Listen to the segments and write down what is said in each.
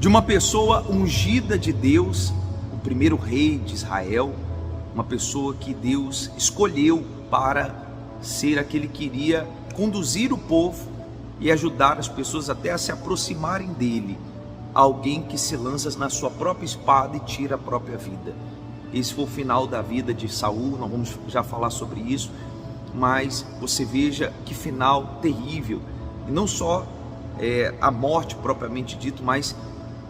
de uma pessoa ungida de Deus, o primeiro rei de Israel, uma pessoa que Deus escolheu para ser aquele que iria conduzir o povo e ajudar as pessoas até a se aproximarem dele, alguém que se lança na sua própria espada e tira a própria vida. Esse foi o final da vida de Saul, nós vamos já falar sobre isso, mas você veja que final terrível, e não só a morte propriamente dito, mas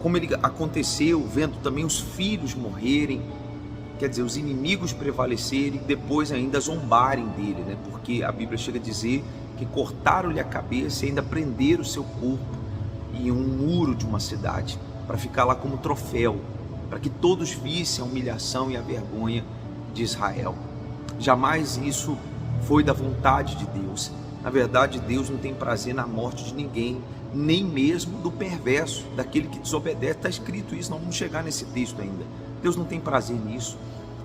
como ele aconteceu, vendo também os filhos morrerem, quer dizer, os inimigos prevalecerem, depois ainda zombarem dele, né? Porque a Bíblia chega a dizer que cortaram-lhe a cabeça e ainda prenderam o seu corpo em um muro de uma cidade, para ficar lá como troféu, para que todos vissem a humilhação e a vergonha de Israel. Jamais isso foi da vontade de Deus. Na verdade, Deus não tem prazer na morte de ninguém, nem mesmo do perverso, daquele que desobedece. Está escrito isso, nós vamos chegar nesse texto ainda. Deus não tem prazer nisso,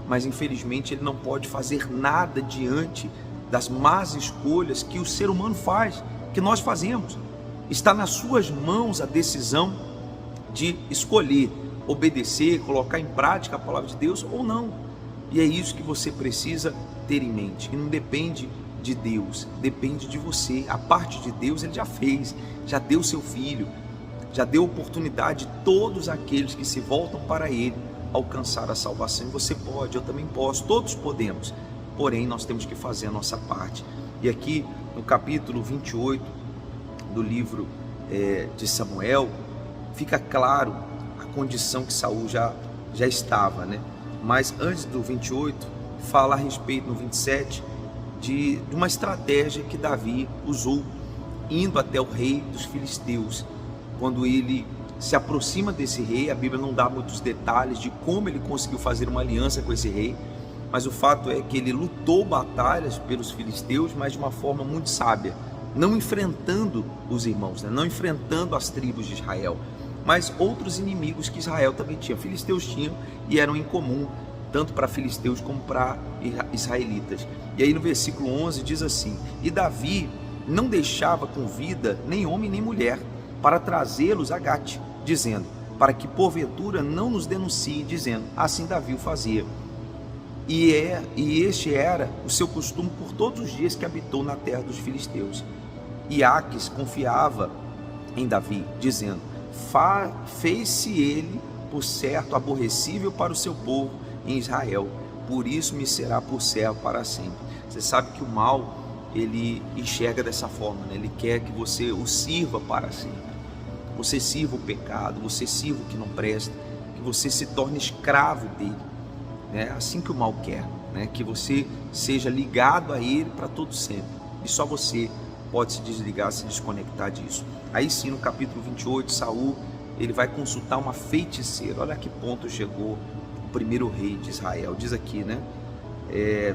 mas infelizmente Ele não pode fazer nada diante das más escolhas que o ser humano faz, que nós fazemos. Está nas suas mãos a decisão de escolher, obedecer, colocar em prática a palavra de Deus ou não. E é isso que você precisa ter em mente, que não depende de Deus, depende de você. A parte de Deus Ele já fez, já deu seu Filho, já deu oportunidade a todos aqueles que se voltam para Ele alcançar a salvação. E você pode, eu também posso, todos podemos, porém nós temos que fazer a nossa parte. E aqui no capítulo 28 do livro de Samuel, fica claro a condição que Saul já estava, né? Mas antes do 28, fala a respeito no 27 de uma estratégia que Davi usou, indo até o rei dos filisteus. Quando ele se aproxima desse rei, a Bíblia não dá muitos detalhes de como ele conseguiu fazer uma aliança com esse rei, mas o fato é que ele lutou batalhas pelos filisteus, mas de uma forma muito sábia, não enfrentando os irmãos, né? Não enfrentando as tribos de Israel, mas outros inimigos que Israel também tinha. Filisteus tinham e eram incomum, tanto para filisteus como para israelitas. E aí no versículo 11 diz assim: e Davi não deixava com vida nem homem nem mulher, para trazê-los a Gate, dizendo, para que porventura não nos denuncie, dizendo, assim Davi o fazia. E este era o seu costume por todos os dias que habitou na terra dos filisteus. E Aques confiava em Davi, dizendo, fez-se ele, por certo, aborrecível para o seu povo em Israel, por isso me será por servo para sempre. Você sabe que o mal, ele enxerga dessa forma, né? Ele quer que você o sirva para sempre. Você sirva o pecado, você sirva o que não presta, que você se torne escravo dele. É assim que o mal quer, né? Que você seja ligado a ele para todo sempre. E só você pode se desligar, se desconectar disso. Aí sim, no capítulo 28, Saul, ele vai consultar uma feiticeira. Olha a que ponto chegou o primeiro rei de Israel. Diz aqui, né?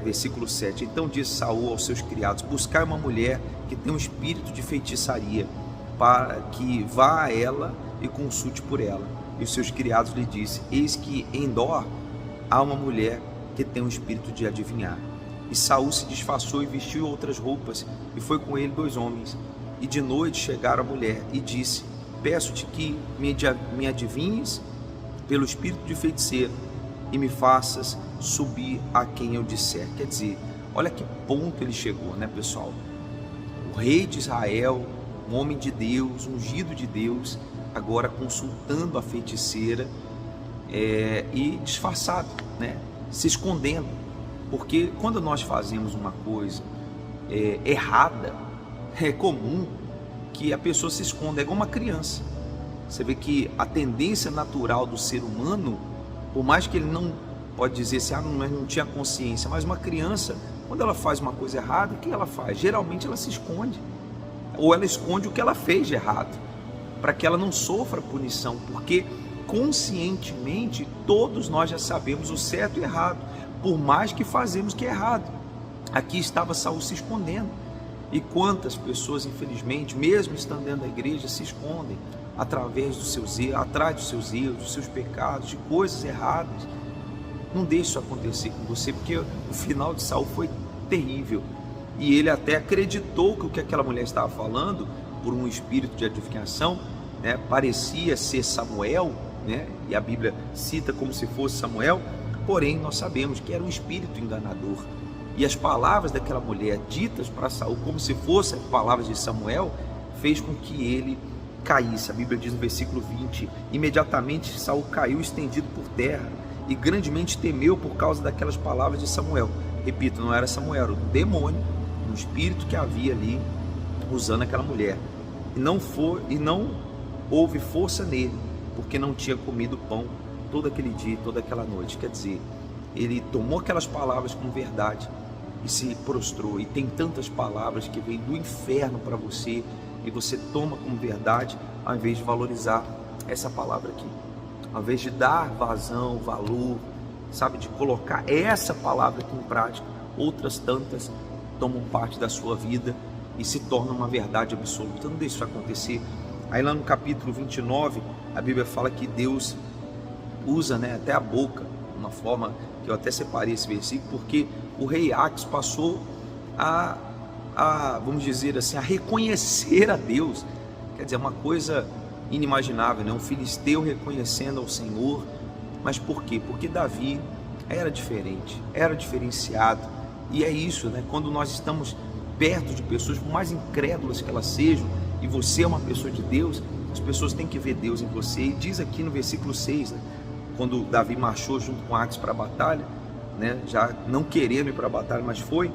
Versículo 7. Então disse Saul aos seus criados, buscai uma mulher que tem um espírito de feitiçaria, para que vá a ela e consulte por ela. E os seus criados lhe disse, eis que em Dor há uma mulher que tem um espírito de adivinhar. E Saul se disfarçou e vestiu outras roupas, e foi com ele 2 homens. E de noite chegaram a mulher e disse, peço-te que me adivinhes pelo espírito de feiticeiro e me faças subir a quem eu disser. Quer dizer, olha que ponto ele chegou, né, pessoal? O rei de Israel, um homem de Deus, ungido de Deus, agora consultando a feiticeira e disfarçado, né? Se escondendo, porque quando nós fazemos uma coisa errada, é comum que a pessoa se esconda, é igual uma criança. Você vê que a tendência natural do ser humano, por mais que ele não pode dizer assim, não tinha consciência, mas uma criança, quando ela faz uma coisa errada, o que ela faz? Geralmente ela se esconde, ou ela esconde o que ela fez de errado, para que ela não sofra punição, porque conscientemente todos nós já sabemos o certo e o errado, por mais que fazemos que é errado. Aqui estava Saul se escondendo, e quantas pessoas, infelizmente, mesmo estando dentro da igreja, se escondem através dos seus erros, atrás dos seus erros, dos seus pecados, de coisas erradas. Não deixe isso acontecer com você, porque o final de Saul foi terrível, e ele até acreditou que o que aquela mulher estava falando, por um espírito de adivinhação, né, parecia ser Samuel, né, e a Bíblia cita como se fosse Samuel, porém nós sabemos que era um espírito enganador. E as palavras daquela mulher ditas para Saul como se fossem palavras de Samuel, fez com que ele caísse. A Bíblia diz no versículo 20: imediatamente Saul caiu estendido por terra e grandemente temeu por causa daquelas palavras de Samuel. Repito, não era Samuel, era o demônio, um espírito que havia ali usando aquela mulher. E não houve força nele, porque não tinha comido pão todo aquele dia e toda aquela noite. Quer dizer, ele tomou aquelas palavras como verdade e se prostrou. E tem tantas palavras que vêm do inferno para você e você toma como verdade, ao invés de valorizar essa palavra aqui, ao invés de dar vazão, valor, sabe, de colocar essa palavra aqui em prática, outras tantas tomam parte da sua vida e se tornam uma verdade absoluta. Não deixe isso acontecer. Aí lá no capítulo 29, a Bíblia fala que Deus usa, né, até a boca, uma forma que eu até separei esse versículo, porque o rei Aques passou vamos dizer assim, a reconhecer a Deus. Quer dizer, uma coisa inimaginável, né? Um filisteu reconhecendo ao Senhor. Mas por quê? Porque Davi era diferente, era diferenciado. E é isso, né? Quando nós estamos perto de pessoas, por mais incrédulas que elas sejam, e você é uma pessoa de Deus, as pessoas têm que ver Deus em você. E diz aqui no versículo 6, né? Quando Davi marchou junto com Aques para a batalha, né? Já não querendo ir para a batalha, mas foi.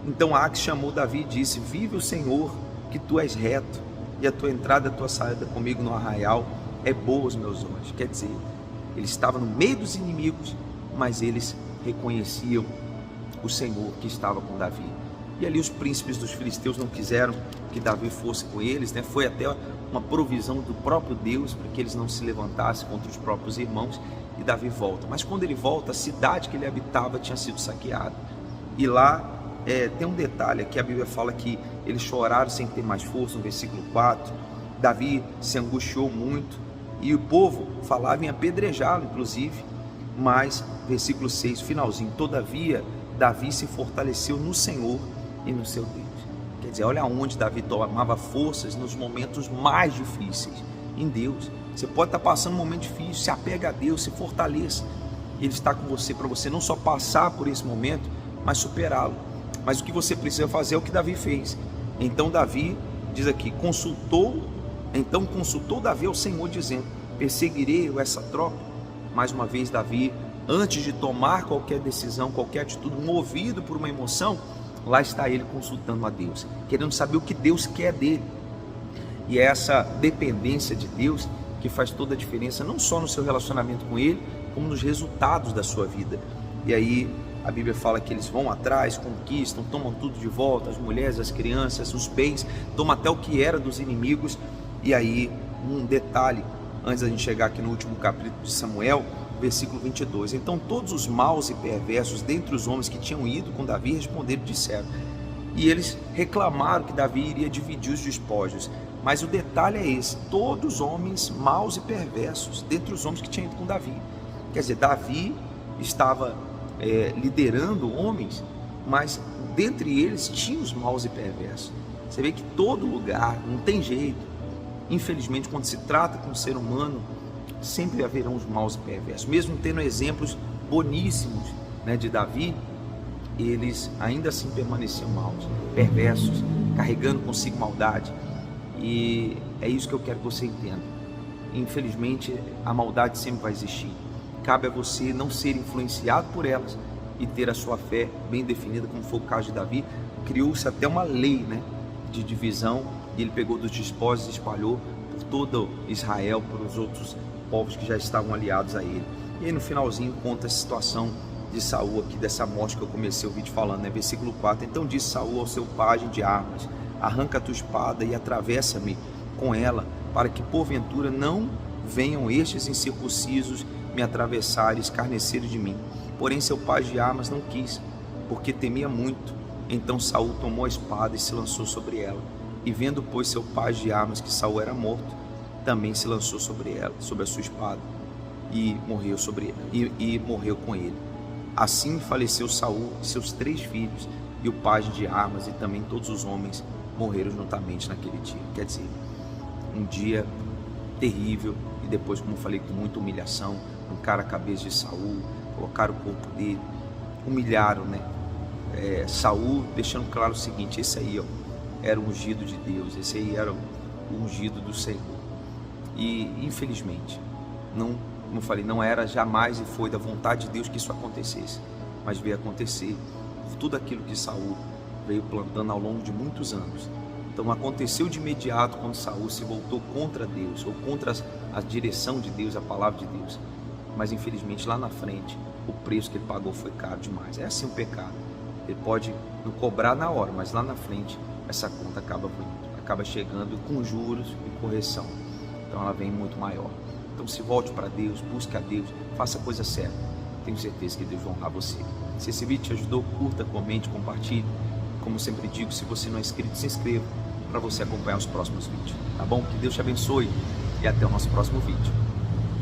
Então Aques chamou Davi e disse: vive o Senhor, que tu és reto, e a tua entrada e a tua saída comigo no arraial é boa aos meus olhos. Quer dizer, ele estava no meio dos inimigos, mas eles reconheciam o Senhor que estava com Davi. E ali os príncipes dos filisteus não quiseram que Davi fosse com eles, né? Foi até uma provisão do próprio Deus para que eles não se levantassem contra os próprios irmãos, e Davi volta. Mas quando ele volta, a cidade que ele habitava tinha sido saqueada. E lá tem um detalhe aqui, a Bíblia fala que eles choraram sem ter mais força, no versículo 4. Davi se angustiou muito e o povo falava em apedrejá-lo, inclusive. Mas, versículo 6, finalzinho: todavia Davi se fortaleceu no Senhor e no seu Deus. Quer dizer, olha onde Davi tomava forças nos momentos mais difíceis, em Deus. Você pode estar passando um momento difícil, se apega a Deus, se fortaleça. Ele está com você para você não só passar por esse momento, mas superá-lo. Mas o que você precisa fazer é o que Davi fez. Então Davi, diz aqui, consultou Davi ao Senhor, dizendo: perseguirei eu essa tropa? Mais uma vez Davi, antes de tomar qualquer decisão, qualquer atitude, movido por uma emoção, lá está ele consultando a Deus, querendo saber o que Deus quer dele. E é essa dependência de Deus que faz toda a diferença, não só no seu relacionamento com Ele, como nos resultados da sua vida. E aí a Bíblia fala que eles vão atrás, conquistam, tomam tudo de volta, as mulheres, as crianças, os bens, tomam até o que era dos inimigos. E aí, um detalhe, antes da gente chegar aqui no último capítulo de Samuel, versículo 22, então todos os maus e perversos dentre os homens que tinham ido com Davi responderam e disseram, e eles reclamaram que Davi iria dividir os despojos. Mas o detalhe é esse: todos homens maus e perversos dentre os homens que tinham ido com Davi. Quer dizer, Davi estava liderando homens, mas dentre eles tinha os maus e perversos. Você vê que todo lugar, não tem jeito, infelizmente, quando se trata com o ser humano, sempre haverão os maus e perversos. Mesmo tendo exemplos boníssimos, né, de Davi, eles ainda assim permaneciam maus, perversos, carregando consigo maldade. E é isso que eu quero que você entenda. Infelizmente, a maldade sempre vai existir. Cabe a você não ser influenciado por elas e ter a sua fé bem definida, como foi o caso de Davi. Criou-se até uma lei, né, de divisão, e ele pegou dos despojos e espalhou por todo Israel, por os outros povos que já estavam aliados a ele. E aí no finalzinho conta a situação de Saul aqui, dessa morte que eu comecei o vídeo falando, né? Versículo 4, então disse Saul ao seu pajem de armas: arranca a tua espada e atravessa-me com ela, para que porventura não venham estes incircuncisos me atravessar e escarnecerem de mim. Porém seu pajem de armas não quis, porque temia muito. Então Saul tomou a espada e se lançou sobre ela. E vendo, pois, seu pajem de armas que Saul era morto, também se lançou sobre ela, sobre a sua espada, e morreu morreu com ele. Assim faleceu Saul e seus 3 filhos, e o pajem de armas, e também todos os homens morreram juntamente naquele dia. Quer dizer, um dia terrível, e depois, como eu falei, com muita humilhação, arrancaram a cabeça de Saul, colocaram o corpo dele, humilharam, né? Saul deixando claro o seguinte: esse aí, ó, era o ungido de Deus, esse aí era o ungido do Senhor. E infelizmente, não, como eu falei, não era jamais e foi da vontade de Deus que isso acontecesse, mas veio acontecer por tudo aquilo que Saul veio plantando ao longo de muitos anos. Então aconteceu de imediato quando Saul se voltou contra Deus, ou contra a direção de Deus, a palavra de Deus. Mas infelizmente lá na frente, o preço que ele pagou foi caro demais. É assim o pecado. Ele pode não cobrar na hora, mas lá na frente essa conta acaba chegando com juros e correção. Então ela vem muito maior. Então se volte para Deus, busque a Deus, faça a coisa certa. Tenho certeza que Deus vai honrar você. Se esse vídeo te ajudou, curta, comente, compartilhe. Como sempre digo, se você não é inscrito, se inscreva para você acompanhar os próximos vídeos. Tá bom? Que Deus te abençoe e até o nosso próximo vídeo.